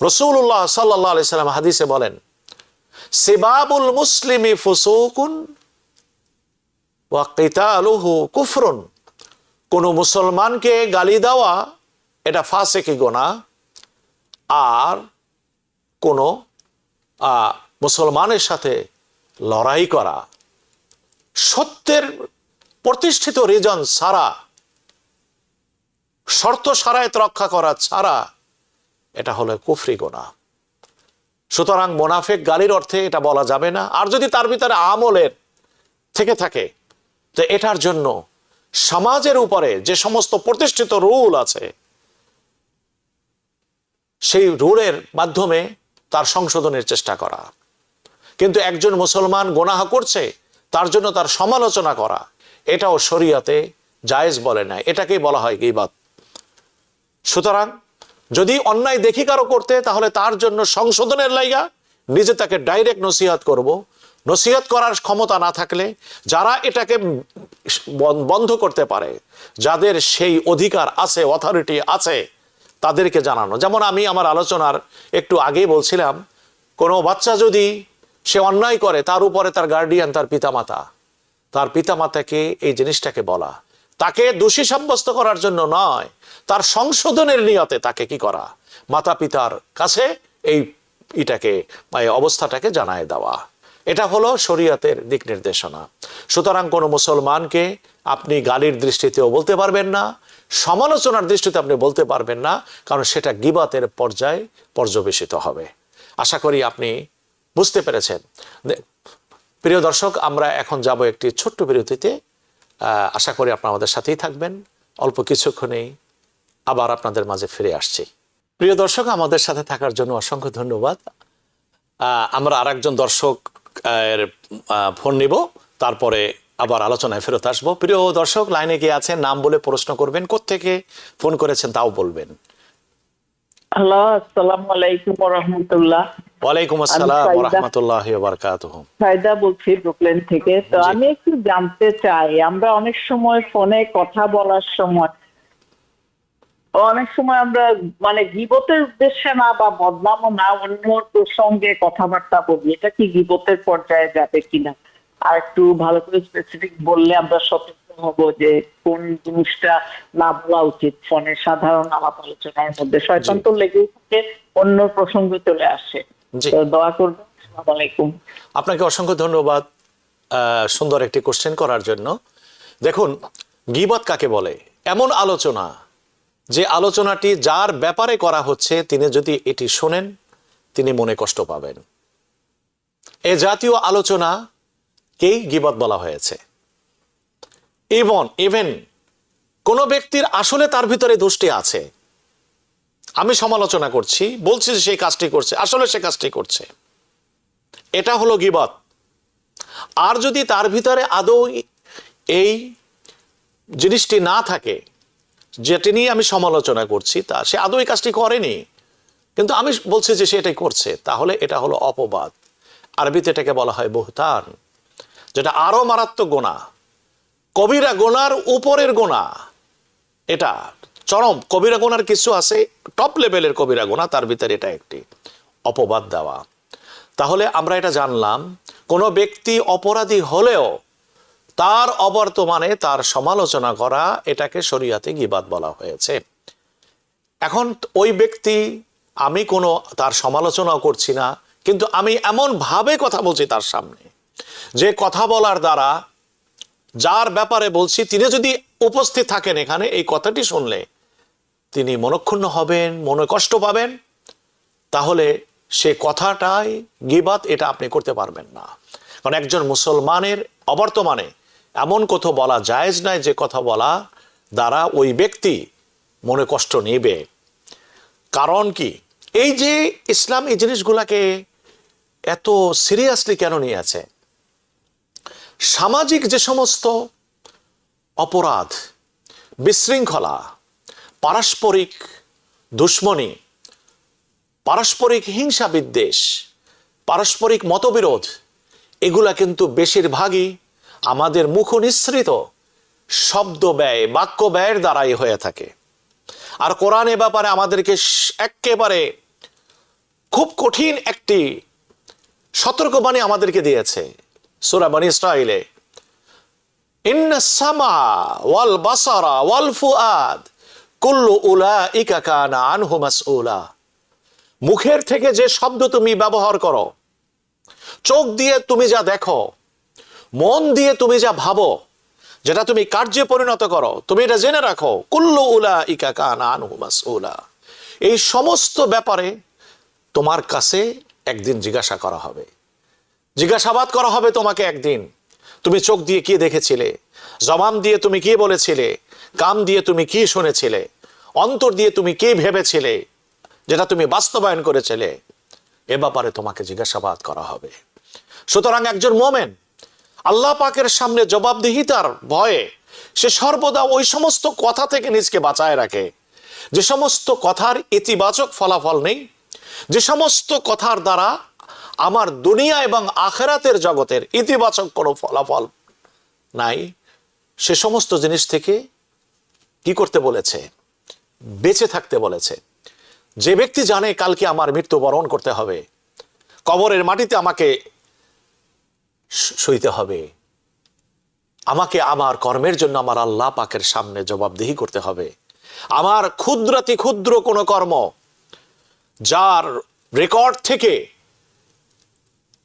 [SPEAKER 1] রাসূলুল্লাহ সাল্লাল্লাহু আলাইহি সাল্লাম হাদিসে বলেন, সিবাবুল মুসলিমি ফুসুকুন ওয়া কিতালুহু কুফরুন। কোন মুসলমানকে গালি দেওয়া এটা ফাসিকি গুনাহ, আর কোন মুসলমানের সাথে লড়াই করা, সত্যের প্রতিষ্ঠিত রিজন ছাড়া, শর্ত শারায়েত রক্ষা করা ছাড়া, এটা হলো কুফরি গুনাহ। সুতরাং মুনাফিক গালির অর্থে এটা বলা যাবে না। আর যদি তার ভিতরে আমলের থেকে থাকে, তো এটার জন্য সমাজের উপরে যে সমস্ত প্রতিষ্ঠিত রুল আছে, সেই রুলের মাধ্যমে তার সংশোধনের চেষ্টা করা। কিন্তু একজন মুসলমান গুনাহ করছে, তার জন্য তার সমালোচনা করা, এটাও শরীয়তে জায়েজ বলে না, এটাকেই বলা হয় গীবত। সুতরাং যদি অন্যায় দেখি কারো করতে, তাহলে তার জন্য সংশোধনের লাইগা নিজে তাকে ডাইরেক্ট নসিহত করব। নসিহত করার ক্ষমতা না থাকলে, যারা এটাকে বন্ধ করতে পারে, যাদের সেই অধিকার আছে, অথরিটি আছে, তাদেরকে জানানো। যেমন আমি আমার আলোচনার একটু আগেই বলছিলাম, কোনো বাচ্চা যদি সে অন্যায় করে, তার উপরে তার গার্ডিয়ান, তার পিতামাতাকে এই জিনিসটাকে বলা, তাকে দোষী সাব্যস্ত করার জন্য নয়, তার সংশোধনের নিয়তে তাকে কি করা, মাতা পিতার কাছে এইটাকে অবস্থাটাকে জানায় দেওয়া। এটা হলো শরীয়তের দিক নির্দেশনা। সুতরাং কোনো মুসলমানকে আপনি গালির দৃষ্টিতেও বলতে পারবেন না, সমালোচনার দৃষ্টিতে আপনি বলতে পারবেন না, কারণ সেটা গীবতের পর্যায়ে পর্যবেসিত হবে। আশা করি আপনি বুঝতে পেরেছেন। প্রিয় দর্শক, আমরা এখন যাব একটি ছোট্ট বিরতিতে। আশা করি আপনারা আমাদের সাথেই থাকবেন। অল্প কিছুক্ষণেই আবার আপনাদের মাঝে ফিরে আসছি। প্রিয় দর্শক, আমাদের সাথে থাকার জন্য অসংখ্য ধন্যবাদ। আমরা আরেকজন দর্শক ফোন নিব, তারপরে আবার আলোচনায় ফেরত আসবো। প্রিয় দর্শক, লাইনে কে আছেন নাম বলে প্রশ্ন করবেন, কোত্থেকে ফোন করেছেন তাও বলবেন।
[SPEAKER 3] হ্যালো, আসসালামু আলাইকুম ওয়া রাহমাতুল্লাহ।
[SPEAKER 1] ওয়ালাইকুম আসসালাম ওয়া রাহমাতুল্লাহি ওয়া বারাকাতুহু।
[SPEAKER 3] সাইদা বলছি ব্রুকলিন থেকে। তো আমি একটু জানতে চাই, আমরা অনেক সময় ফোনে কথা বলার সময় অনেক সময় আমরা মানে গীবতের উদ্দেশ্যে না বা বদনামও না, অন্য প্রসঙ্গে কথাবার্তা বলি, এটা কি গীবতের পর্যায়ে যাবে কিনা? আর একটু ভালো করে স্পেসিফিক বললে আমরা সচেতন হব যে কোন জিনিসটা না বলা উচিত ফোনের সাধারণ আলাপ আলোচনার মধ্যে। শয়তান তো লেগেই থাকে, অন্য প্রসঙ্গে চলে আসে।
[SPEAKER 1] জি।
[SPEAKER 3] তো দোয়া করবেন। আসসালামু আলাইকুম।
[SPEAKER 1] আপনাকে অসংখ্য ধন্যবাদ সুন্দর একটি কোশ্চেন করার জন্য। দেখুন, গীবত কাকে বলে? এমন আলোচনা যে আলোচনাটি যার ব্যাপারে করা হচ্ছে তিনি যদি এটি শোনেন তিনি মনে কষ্ট পাবেন। এ জাতীয় আলোচনাকেই গীবত বলা হয়েছে। ইভেন কোনো ব্যক্তির আসলে তার ভিতরে দোষটি আছে, আমি সমালোচনা করছি, বলছি যে সেই কাজটি করছে, আসলে সে কাজটি করছে, এটা হলো গীবত। আর যদি তার ভিতরে আদৌ এই জিনিসটি না থাকে যেটি নিয়ে আমি সমালোচনা করছি, তা সে আদৌ এই কাজটি করেনি কিন্তু আমি বলছি যে সে এটাই করছে, তাহলে এটা হলো অপবাদ। আরবিতে এটাকে বলা হয় বুহতান, যেটা আরো মারাত্মক গুনাহ, কবিরা গুনার উপরের গুনাহ। এটা চরম কবিরা গুনার কিছু আছে, টপ লেভেলের কবিরা গুনাহ, তার ভিতরে এটা একটি অপবাদ দেওয়া। তাহলে আমরা এটা জানলাম, কোনো ব্যক্তি অপরাধী হলেও তার অবর্তমানে তার সমালোচনা করা, এটাকে শরীয়তে গীবত বলা হয়েছে। এখন ওই ব্যক্তি, আমি কোনো তার সমালোচনাও করছি না, কিন্তু আমি এমন ভাবে কথা বলছি তার সামনে যে কথা বলার দ্বারা যার ব্যাপারে বলছি তিনি যদি উপস্থিত থাকেন এখানে, এই কথাটি শুনলে তিনি মনক্ষুণ্ণ হবেন, মনে কষ্ট পাবেন, তাহলে সে কথাটাই গীবত, এটা আপনি করতে পারবেন না। কারণ একজন মুসলমানের অবর্তমানে এমন কথা বলা জায়েজ নাই যে কথা বলা দ্বারা ওই ব্যক্তি মনে কষ্ট নেবে। কারণ কি, এই যে ইসলাম এই জিনিসগুলাকে এত সিরিয়াসলি কেন নিয়েছে? সামাজিক যে সমস্ত অপরাধ, বিশৃঙ্খলা, পারস্পরিক দুশ্মনী, পারস্পরিক হিংসা বিদ্বেষ, পারস্পরিক মতবিরোধ, এগুলা কিন্তু বেশিরভাগই আমাদের মুখ নিঃসৃত শব্দ ব্যয়, বাক্য ব্যয়ের দ্বারাই হয়ে থাকে। আর কোরআন এ ব্যাপারে আমাদেরকে একেবারে খুব কঠিন একটি সতর্কবাণী আমাদেরকে দিয়েছে। সূরা বনী ইসরাঈলে, ইন্নাস সামা ওয়াল বাসারা ওয়াল ফুআদ কুল্লু উলাইকা কানা আনহু মাসউলা। মুখের থেকে যে শব্দ তুমি ব্যবহার করো, চোখ দিয়ে তুমি যা দেখো, মন দিয়ে তুমি যা ভাবো, যেটা তুমি কার্যে পরিণত করো, তুমি এটা জেনে রাখো, কুল্লু উলাইকা কানা আনহু মাসউলা, এই সমস্ত ব্যাপারে তোমার কাছে একদিন জিজ্ঞাসা করা হবে, জিজ্ঞাসাবাদ করা হবে তোমাকে একদিন। তুমি চোখ দিয়ে কি দেখেছিলে, জবান দিয়ে তুমি কি বলেছিলে, কান দিয়ে তুমি কি শুনেছিলে, অন্তর দিয়ে তুমি কি ভেবেছিলে, যেটা তুমি বাস্তবায়ন করেছিলে, এ ব্যাপারে তোমাকে জিজ্ঞাসাবাদ করা হবে। সুতরাং একজন মোমেন আল্লাহ পাকের সামনে জবাবদিহিতার ভয়ে সে সর্বদা ওই সমস্ত কথা থেকে নিজকে বাঁচায় রাখে যে সমস্ত কথার ইতিবাচক ফলাফল নেই, যে সমস্ত কথার দ্বারা আমার দুনিয়া এবং আখেরাতের জগতের ইতিবাচক কোনো ফলাফল নাই। সে সমস্ত জিনিস থেকে কি করতে বলেছে? বেঁচে থাকতে বলেছে। যে ব্যক্তি জানে কালকে আমার মৃত্যুবরণ করতে হবে, কবরের মাটিতে আমাকে শুইতে হবে, আমাকে আমার কর্মের জন্য আমার আল্লাহ পাকের সামনে জবাবদিহি করতে হবে, আমার ক্ষুদ্রাতি ক্ষুদ্র কোনো কর্ম যার রেকর্ড থেকে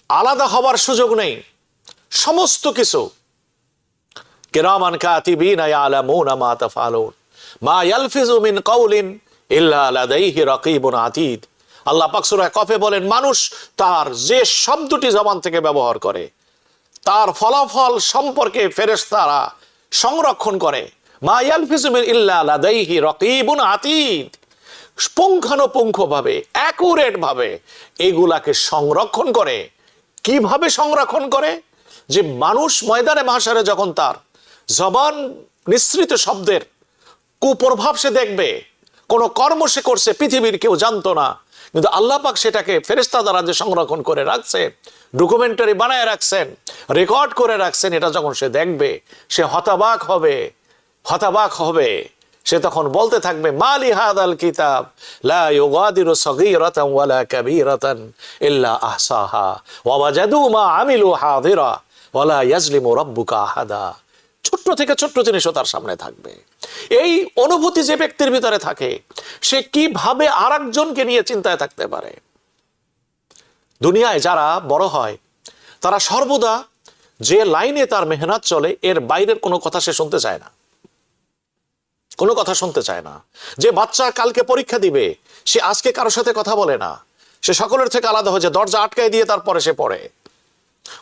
[SPEAKER 1] আলাদা হবার সুযোগ নেই, সমস্ত কিছু কিরামান কাতিবিনা ইয়ালামুনা মা তাফআলুন মা ইয়ালফিজু মিন কাউলিন ইল্লা লাদাইহি রাকিবুন আতীদ। আল্লাহ পাক সূরা কফে বলেন, মানুষ তার যে শব্দটি জবান থেকে ব্যবহার করে তার ফলাফল সম্পর্কে ফেরেশতারা সংরক্ষণ করে। মা ইয়ালফিজু মিন ইল্লা লাদাইহি রাকিবুন আতীদ, পুঙ্খানুপুঙ্খভাবে, অ্যাকুরেট ভাবে এগুলাকে সংরক্ষণ করে। কিভাবে সংরক্ষণ করে? যে মানুষ ময়দানে মাহশারে যখন তার জবান নিঃসৃত শব্দের কুপ্রভাব সে দেখবে, কোন কর্ম সে করছে পৃথিবীর কেউ জানতো না, কিন্তু আল্লাহ পাক সেটাকে ফেরেশতা দ্বারা যে সংরক্ষণ করে রাখছে, ডকুমেন্টারি বানায় রাখছেন, রেকর্ড করে রাখছেন, এটা যখন সে দেখবে সে হতবাক হবে, হতবাক হবে। সে তখন বলতে থাকবে মালি হাদাল কিতাব লা ইউগাদিরু সগীরাতান ওয়ালা কাবীরাতান ইল্লা আহসাহা ওয়া ওয়াজাদু মা আমিলু হাদিরা ওয়ালা ইয়াজলিমু রাব্বুকা আহাদা। ছোট্ট থেকে ছোট্ট জিনিসও তার সামনে থাকবে। এই অনুভূতি যে ব্যক্তির ভিতরে থাকে, সে কিভাবে আরেকজনকে নিয়ে চিন্তায় থাকতে পারে? দুনিয়ায় যারা বড় হয় তারা সর্বদা যে লাইনে তার মেহনত চলে এর বাইরের কোনো কথা সে শুনতে চায় না, কোনো কথা শুনতে চায় না। যে বাচ্চা কালকে পরীক্ষা দিবে, সে আজকে কারোর সাথে কথা বলে না, সে সকলের থেকে আলাদা হয়ে যায়, দরজা আটকায় দিয়ে তারপরে সে পড়ে।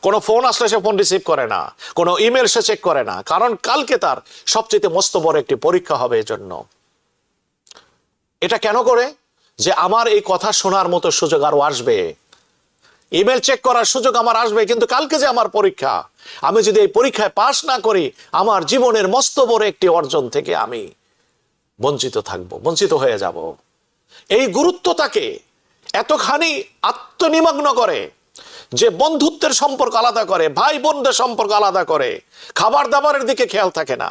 [SPEAKER 1] কোনো ফোন আসলে সে ফোন রিসিভ করে না, কোনো ইমেল সে চেক করে না, কারণ কালকে তার সবচেয়ে মস্ত বড় একটি পরীক্ষা হবে। এজন্য এটা কেন করে? যে আমার এই কথা শোনার মতো সুযোগ আরো আসবে, ইমেল চেক করার সুযোগ আমার আসবে, কিন্তু কালকে যে আমার পরীক্ষা, আমি যদি এই পরীক্ষায় পাশ না করি, আমার জীবনের মস্ত বড় একটি অর্জন থেকে আমি বঞ্চিত থাকবো, বঞ্চিত হয়ে যাব। এই গুরুত্ব তাকে এতখানি আত্মনিমগ্ন করে যে বন্ধুত্বের সম্পর্ক আলাদা করে, ভাই বোনদের সম্পর্ক আলাদা করে, খাবার দাবারের দিকে খেয়াল থাকে না।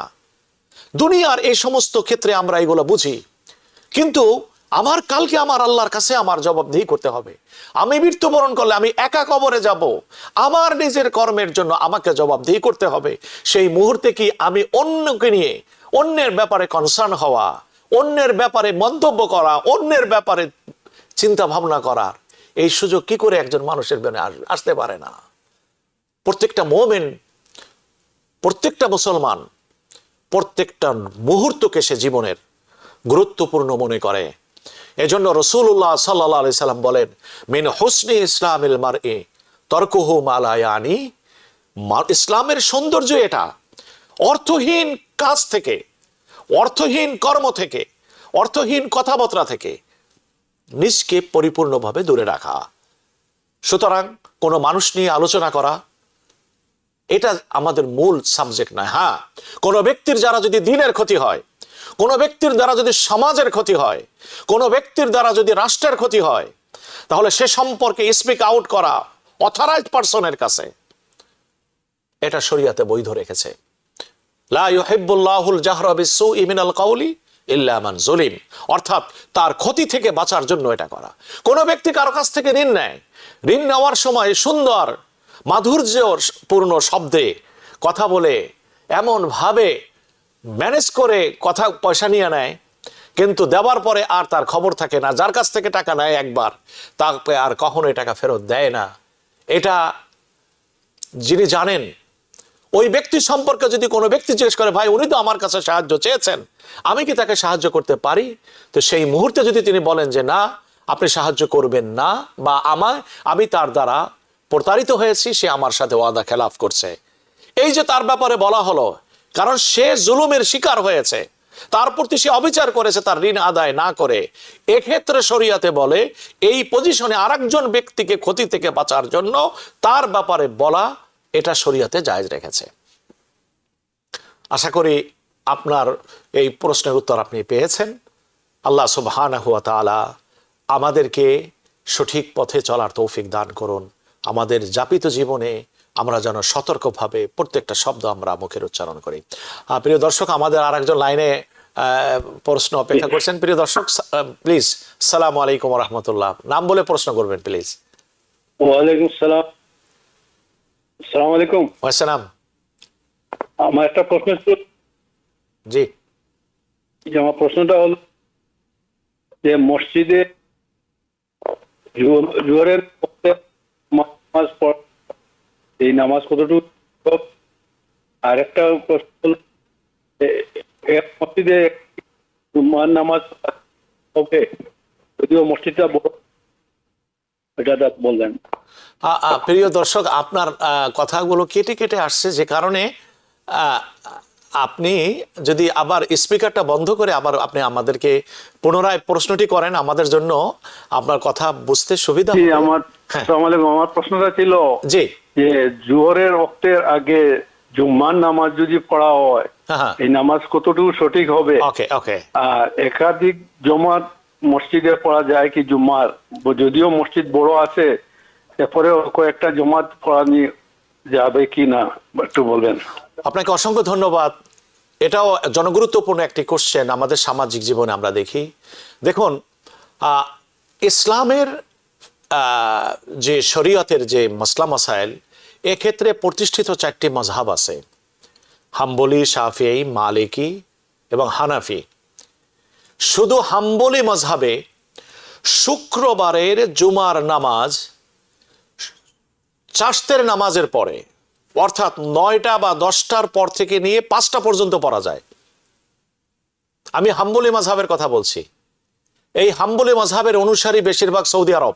[SPEAKER 1] দুনিয়ার এই সমস্ত ক্ষেত্রে আমরা এগুলো বুঝি, কিন্তু আমার কালকে আমার আল্লাহর কাছে আমার জবাবদিহি করতে হবে। আমি মৃত্যুবরণ করলে আমি একা কবরে যাব, আমার নিজের কর্মের জন্য আমাকে জবাবদিহি করতে হবে। সেই মুহূর্তে কি আমি অন্যকে নিয়ে, অন্যের ব্যাপারে কনসার্ন হওয়া, অন্যের ব্যাপারে মন্তব্য করা, অন্যের ব্যাপারে চিন্তা ভাবনা করার এই সুযোগ কি করে একজন মানুষের মনে আসতে পারে না? প্রত্যেকটা মুমিন, প্রত্যেকটা মুসলমান প্রত্যেকটা মুহূর্তকে সে জীবনের গুরুত্বপূর্ণ মনে করে। এজন্য রাসূলুল্লাহ সাল্লাল্লাহু আলাইহি সাল্লাম বলেন, মিন হুসনি ইসলামিল মারই তারকুহু মা লা ইয়ানি। ইসলামের সৌন্দর্য এটা অর্থহীন কাজ থেকে, অর্থহীন কর্ম থেকে, অর্থহীন কথাবার্তা থেকে নিজকে পরিপূর্ণভাবে দূরে রাখা। সুতরাং কোনো মানুষ নিয়ে আলোচনা করা এটা আমাদের মূল সাবজেক্ট নয়। হ্যাঁ, কোনো ব্যক্তির দ্বারা যদি দিনের ক্ষতি হয়, কোনো ব্যক্তির দ্বারা যদি সমাজের ক্ষতি হয়, কোনো ব্যক্তির দ্বারা যদি রাষ্ট্রের ক্ষতি হয়, তাহলে সে সম্পর্কে স্পিক আউট করা অথরাইজড পারসনের কাছে, এটা শরীয়তে বৈধ রেখেছে। লা ইউহিব্বুল্লাহুল জাহরা বিসসুই মিনাল কাউলি ইল্লা মান যুলিম, অর্থাৎ তার ক্ষতি থেকে বাঁচার জন্য এটা করা। কোন ব্যক্তি কারো কাছ থেকে ঋণ নেয়, ঋণ নেওয়ার সময় সুন্দর মাধুর্যপূর্ণ শব্দে কথা বলে এমন ভাবে ম্যানেজ করে কথা পয়সা নিয়ে নেয়, কিন্তু দেওয়ার পরে আর তার খবর থাকে না। যার কাছ থেকে টাকা নেয় একবার, তাকে আর কখনোই টাকা ফেরত দেয় না। এটা যিনি জানেন, ওই ব্যক্তি সম্পর্কে যদি কোনো ব্যক্তি জিজ্ঞেস করে, ভাই উনি তো আমার কাছে সাহায্য চেয়েছেন, আমি কি তাকে সাহায্য করতে পারি? তো সেই মুহূর্তে যদি তিনি বলেন যে না, আপনি সাহায্য করবেন না, বা আমি তার দ্বারা প্রতারিত হয়েছি, সে আমার সাথে ওয়াদা খেলাফ করছে, এই যে তার ব্যাপারে বলা হলো, কারণ সে জুলুমের শিকার হয়েছে, তার প্রতি সে অবিচার করেছে তার ঋণ আদায় না করে, এক্ষেত্রে শরীয়তে বলে এই পজিশনে আরেকজন ব্যক্তিকে ক্ষতি থেকে বাঁচার জন্য তার ব্যাপারে বলা, এটা শরীয়তে জায়েজ রেখেছে। আশা করি আপনার এই প্রশ্নের উত্তর আপনি পেয়েছেন। আল্লাহ সুবহানাহু ওয়া তাআলা আমাদেরকে সঠিক পথে চলার তৌফিক দান করুন। আমাদের যাপিত জীবনে আমরা যেন সতর্কভাবে প্রত্যেকটা শব্দ আমরা মুখের উচ্চারণ করি। প্রিয় দর্শক, আমাদের আরেকজন লাইনে প্রশ্ন অপেক্ষা করছেন। প্রিয় দর্শক, প্লিজ, আসসালামু আলাইকুম ওয়া রাহমাতুল্লাহ, নাম বলে প্রশ্ন করবেন প্লিজ।
[SPEAKER 4] ওয়ালাইকুম সালাম। আসসালামু আলাইকুম।
[SPEAKER 1] ওয়াসসালাম।
[SPEAKER 4] আমার একটা প্রশ্ন ছিল।
[SPEAKER 1] জি।
[SPEAKER 4] আমার প্রশ্নটা হলো যে মসজিদে জোহরের নামাজ পড়া, এই নামাজ কতটুকু? আর একটা প্রশ্ন হলো মসজিদে জুমার নামাজ হবে, যদিও মসজিদটা বড়, এটা বললেন।
[SPEAKER 1] প্রিয় দর্শক, আপনার কথাগুলো কেটে কেটে আসছে, যে কারণে আপনি যদি আবার স্পিকারটা বন্ধ করে আবার আপনি আমাদেরকে পুনরায় প্রশ্নটি করেন, আমাদের জন্য আপনার কথা বুঝতে সুবিধা হবে।
[SPEAKER 4] আমার প্রশ্নটা ছিল
[SPEAKER 1] জি,
[SPEAKER 4] যে জোহরের ওয়াক্তের আগে জুম্মার নামাজ যদি পড়া হয়, এই নামাজ কতটুকু সঠিক হবে?
[SPEAKER 1] ওকে ওকে।
[SPEAKER 4] আর একাধিক জমাত মসজিদে পড়া যায় কি জুম্মার? যদিও মসজিদ বড় আছে, এরপরে কয়েকটা জমাত পড়া নিয়ে যাবে কি না, একটু বলবেন।
[SPEAKER 1] আপনাকে অসংখ্য ধন্যবাদ এটাও জনগুরুত্বপূর্ণ একটি কোশ্চেন আমাদের সামাজিক জীবনে আমরা দেখি। দেখুন, ইসলামের যে শরীয়তের যে মাসলা মাসাইল, এক্ষেত্রে প্রতিষ্ঠিত 4টি মাযহাব আছে: হাম্বলি, শাফিঈ, মালিকি এবং হানাফি। শুধু হাম্বলি মাযহাবে শুক্রবারের জুমার নামাজ চাশতের নামাজের পরে, অর্থাৎ 9টা বা 10টার পর থেকে নিয়ে 5টা পর্যন্ত পড়া যায়। আমি হাম্বলি মাযহাবের কথা বলছি। এই হাম্বলি মাযহাবের অনুসারী বেশিরভাগ সৌদি আরব।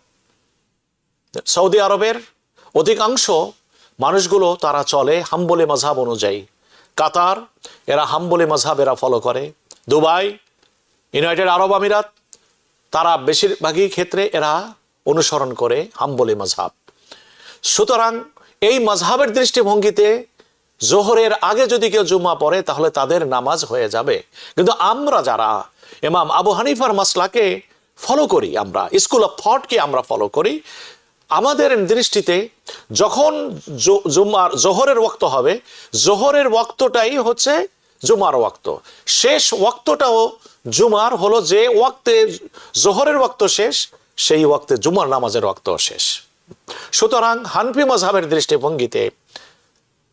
[SPEAKER 1] সৌদি আরবের অধিকাংশ মানুষগুলো তারা চলে হাম্বলি মাযহাব অনুযায়ী। কাতার, এরা হাম্বলি মাযহাব এরা ফলো করে। দুবাই, ইউনাইটেড আরব আমিরাত, তারা বেশিরভাগই ক্ষেত্রে এরা অনুসরণ করে হাম্বলি মাযহাব। সুতরাং এই মাযহাবের দৃষ্টিভঙ্গিতে জোহরের আগে যদি কেউ জুমা পড়ে তাহলে তাদের নামাজ হয়ে যাবে। কিন্তু আমরা যারা ইমাম আবু হানিফার মাসলাকে ফলো করি, আমরা স্কুল অফ থটকে আমরা ফলো করি, আমাদের দৃষ্টিতে যখন জোহরের ওয়াক্ত হবে, জোহরের ওয়াক্তটাই হচ্ছে জুমার ওয়াক্ত। শেষ ওয়াক্তটাও জুমার হলো, যে ওয়াক্তে জোহরের ওয়াক্ত শেষ সেই ওয়াক্তে জুমার নামাজের ওয়াক্ত শেষ। সুতরাং হানফি মাযহাবের দৃষ্টিভঙ্গিতে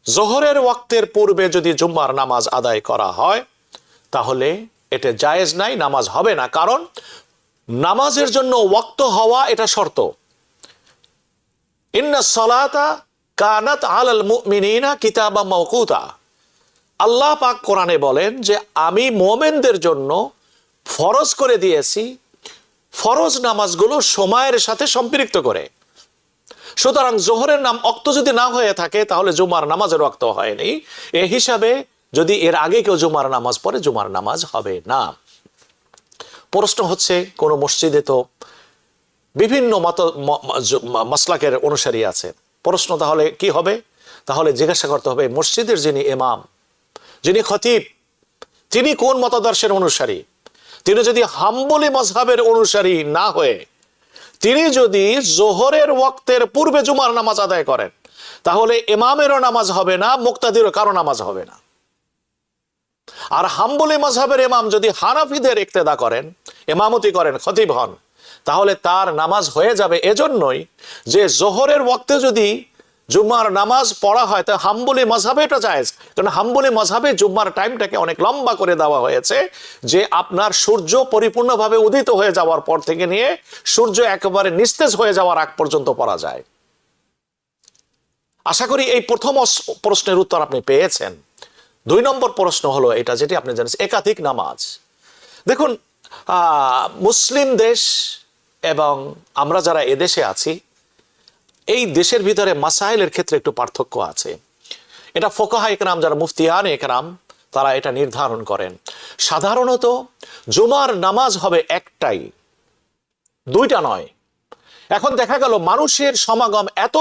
[SPEAKER 1] জোহরের ওয়াক্তের পূর্বে যদি জুম্মার নামাজ আদায় করা হয় তাহলে এটা জায়েজ নাই, নামাজ হবে না। কারণ নামাজের জন্য ওয়াক্ত হওয়া এটা শর্ত। ইন্নাস সালাতা কানাত আলাল মুমিনিনা কিতাবাম মাওকুতা। আল্লাহ পাক কোরআনে বলেন যে আমি মুমিনদের জন্য ফরজ করে দিয়েছি ফরজ নামাজগুলো সময়ের সাথে সম্পৃক্ত করে। সুতরাং জোহরের ওয়াক্ত যদি না হয়ে থাকে তাহলে জুমার নামাজের ওয়াক্ত হয়নি। এ হিসাবে যদি এর আগে কেউ জুমার নামাজ পড়ে, জুমার নামাজ হবে না। প্রশ্ন হচ্ছে, কোন মসজিদে তো বিভিন্ন মাসলাকের অনুসারী আছে। প্রশ্ন তাহলে কি হবে? তাহলে জিজ্ঞাসা করতে হবে মসজিদের যিনি ইমাম, যিনি খতিব, তিনি কোন মতাদর্শের অনুসারী। তিনি যদি হাম্বলি মাযহাবের অনুসারী না হয়ে তিনি যদি জোহরের ওয়াক্তের পূর্বে জুমার নামাজ আদায় করেন তাহলে ইমামেরও নামাজ হবে না, মুক্তাদিরও কারো নামাজ হবে না। আর হাম্বলি মাযহাবের ইমাম যদি হানাফিদের ইক্তেদা করেন, ইমামতি করেন, খতিব হন, তাহলে তার নামাজ হয়ে যাবে। এজন্যই যে জোহরের ওয়াক্তে যদি জুম্মার নামাজ পড়া হয় তা হাম্বলি মাযহাবে এটা জায়েজ। কারণ হাম্বলি মাযহাবে জুম্মার টাইমটাকে অনেক লম্বা করে দেওয়া হয়েছে, যে আপনার সূর্য পরিপূর্ণভাবে উদিত হয়ে যাওয়ার পর থেকে নিয়ে সূর্য একেবারে নিস্তেজ হয়ে যাওয়ার আগ পর্যন্ত পড়া যায়। আশা করি এই প্রথম প্রশ্নের উত্তর আপনি পেয়েছেন। 2 নম্বর প্রশ্ন হলো এটা, যেটি আপনি জানেন, একাধিক নামাজ। দেখুন, মুসলিম দেশ এবং আমরা যারা এদেশে আছি, এই দেশের ভিতরে মাসাইলের ক্ষেত্রে একটু পার্থক্য আছে। এটা ফুকাহা ইকরাম, যারা মুফতিয়ান ইকরাম, তারা এটা নির্ধারণ করেন। সাধারণত জুমার নামাজ হবে একটাই, 2টা নয়। এখন দেখা গেল মানুষের সমাগম এত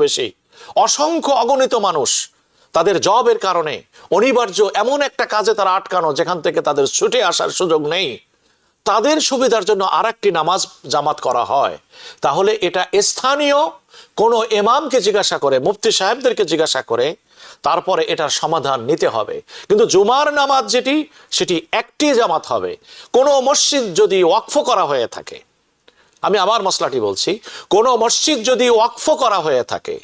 [SPEAKER 1] বেশি, অসংখ্য অগণিত মানুষ তাদের জবের কারণে অনিবার্য এমন একটা কাজে তারা আটকানো, যেখান থেকে তাদের ছুটে আসার সুযোগ নেই। তাদের সুবিধার জন্য আরেকটি নামাজ জামাত করা হয়। তাহলে এটা স্থানীয় কোনো ইমামকে জিজ্ঞাসা করে, মুফতি সাহেবদেরকে জিজ্ঞাসা করে তারপরে এটার সমাধান নিতে হবে। কিন্তু জুমার নামাজ সেটি একটি জামাত হবে। কোনো মসজিদ যদি ওয়াকফ করা হয়ে থাকে, আমি আবার মসলাটি বলছি, কোনো মসজিদ যদি ওয়াকফ করা হয়ে থাকে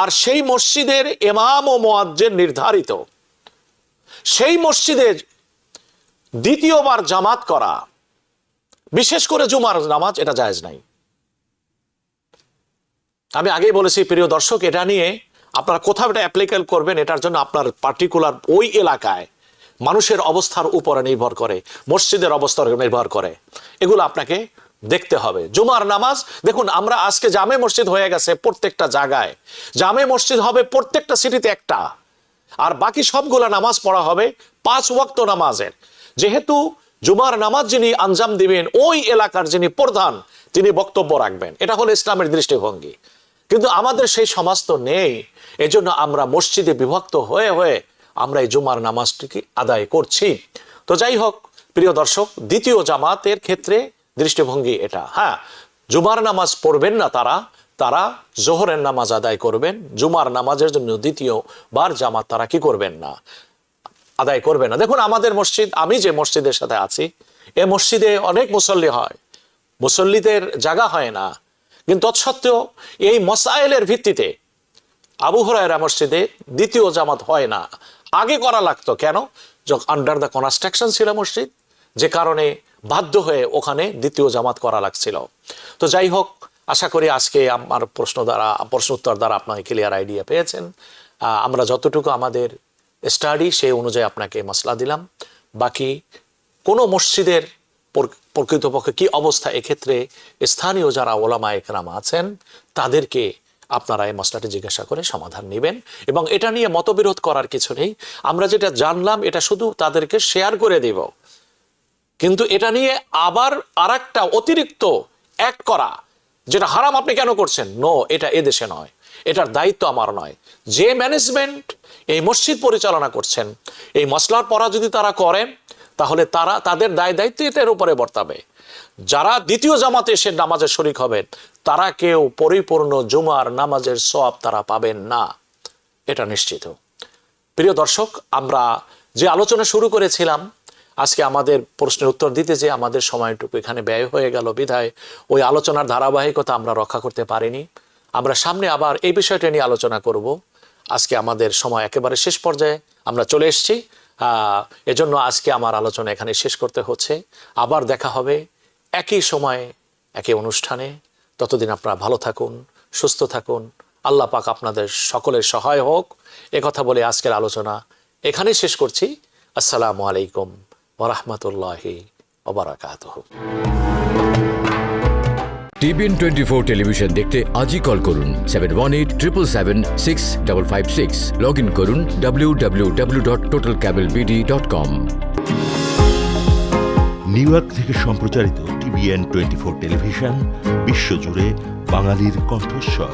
[SPEAKER 1] আর সেই মসজিদের ইমাম ও মুয়াজ্জিন নির্ধারিত, সেই মসজিদে দ্বিতীয়বার জামাত করা, বিশেষ করে জুমার নামাজ, এটা জায়েজ নাই। আমি আগেই বলেছি প্রিয় দর্শক, এটা নিয়ে আপনারা কোথাও এটা অ্যাপ্লিকেল করবেন, এটার জন্য আপনার পার্টিকুলার ওই এলাকায় মানুষের অবস্থার উপরে নির্ভর করে, মসজিদের অবস্থার নির্ভর করে, এগুলো আপনাকে দেখতে হবে। জুমার নামাজ দেখুন, আমরা আজকে জামে মসজিদ হয়ে গেছে প্রত্যেকটা জায়গায়, জামে মসজিদ হবে প্রত্যেকটা সিটিতে একটা, আর বাকি সবগুলা নামাজ পড়া হবে 5 ওয়াক্ত নামাজের। যেহেতু জুমার নামাজ যিনি আঞ্জাম দিবেন, ওই এলাকার যিনি প্রধান, তিনি বক্তব্য রাখবেন। এটা হলো ইসলামের দৃষ্টিভঙ্গি। কিন্তু আমাদের সেই সমাজ তো নেই। এজন্য আমরা মসজিদে বিভক্ত হয়ে আমরা এই জুমার নামাজটিকে আদায় করছি। তো যাই হোক প্রিয় দর্শক, দ্বিতীয় জামাতের ক্ষেত্রে দৃষ্টিভঙ্গি এটা। হ্যাঁ, জুমার নামাজ পড়বেন না তারা জোহরের নামাজ আদায় করবেন। জুমার নামাজের জন্য দ্বিতীয়বার জামাত তারা কি করবেন না, আদায় করবে না। দেখুন আমাদের মসজিদ, আমি যে মসজিদের সাথে আছি, এ মসজিদে অনেক মুসল্লি হয়, মুসল্লিদের জায়গা হয় না, কিন্তু তৎসত্ত্বেও এই মাসাইলের ভিত্তিতে আবু হুরায়রা মসজিদে দ্বিতীয় জামাত হয় না। আগে করা লাগতো, কেন? যখন আন্ডার দ্য কনস্ট্রাকশন ছিল মসজিদ, যে কারণে বাধ্য হয়ে ওখানে দ্বিতীয় জামাত করা লাগছিল। তো যাই হোক, আশা করি আজকে আমার প্রশ্ন উত্তর দ্বারা আপনাকে ক্লিয়ার আইডিয়া পেয়েছেন। আমরা যতটুকু আমাদের স্টাডি সেই অনুযায়ী আপনাকে মসলা দিলাম। বাকি কোনো মসজিদের প্রকৃতপক্ষে কি অবস্থা, এক্ষেত্রে স্থানীয় যারা ওলামা একরাম আছেন তাদেরকে আপনারা এই মসলাটি জিজ্ঞাসা করে সমাধান নেবেন, এবং এটা নিয়ে মতবিরোধ করার কিছু নেই। আমরা যেটা জানলাম এটা শুধু তাদেরকে শেয়ার করে দেব, কিন্তু এটা নিয়ে আবার আরেকটা অতিরিক্ত অ্যাড করা যেটা হারাম আপনি কেন করছেন, নো, এটা এদেশে নয়, এটার দায়িত্ব আমার নয়। যে ম্যানেজমেন্ট এই মসজিদ পরিচালনা করছেন, এই মসলার পড়া যদি তারা করেন তাহলে তাদের দায়িত্ব এটার উপরে বর্তাবে। যারা দ্বিতীয় জামাতে এসে নামাজে শরিক হবেন তারা কেউ পরিপূর্ণ জুমার নামাজের সওয়াব তারা পাবেন না, এটা নিশ্চিত। প্রিয় দর্শক, আমরা যে আলোচনা শুরু করেছিলাম, আজকে আমাদের প্রশ্নের উত্তর দিতে যে আমাদের সময়টুকু এখানে ব্যয় হয়ে গেল, বিধায় ওই আলোচনার ধারাবাহিকতা আমরা রক্ষা করতে পারিনি। আমরা সামনে আবার এই বিষয়টা নিয়ে আলোচনা করব। আজকে আমাদের সময় একেবারে শেষ পর্যায়ে আমরা চলে এসেছি, এজন্য আজকে আমার আলোচনা এখানে শেষ করতে হচ্ছে। আবার দেখা হবে একই সময়ে একই অনুষ্ঠানে। ততদিন আপনারা ভালো থাকুন, সুস্থ থাকুন, আল্লাহ পাক আপনাদের সকলের সহায় হোক। একথা বলে আজকের আলোচনা এখানেই শেষ করছি। আসসালামু আলাইকুম ওয়া রাহমাতুল্লাহি ওয়া বারাকাতুহু।
[SPEAKER 5] TBN 24 টেলিভিশন দেখতে আজই কল করুন 7187776556। লগ ইন করুন www.totalcablebd.com।
[SPEAKER 6] নিউ ইয়র্ক থেকে সম্প্রচারিত TBN 24 টেলিভিশন বিশ্বজুড়ে বাঙালির কণ্ঠস্বর।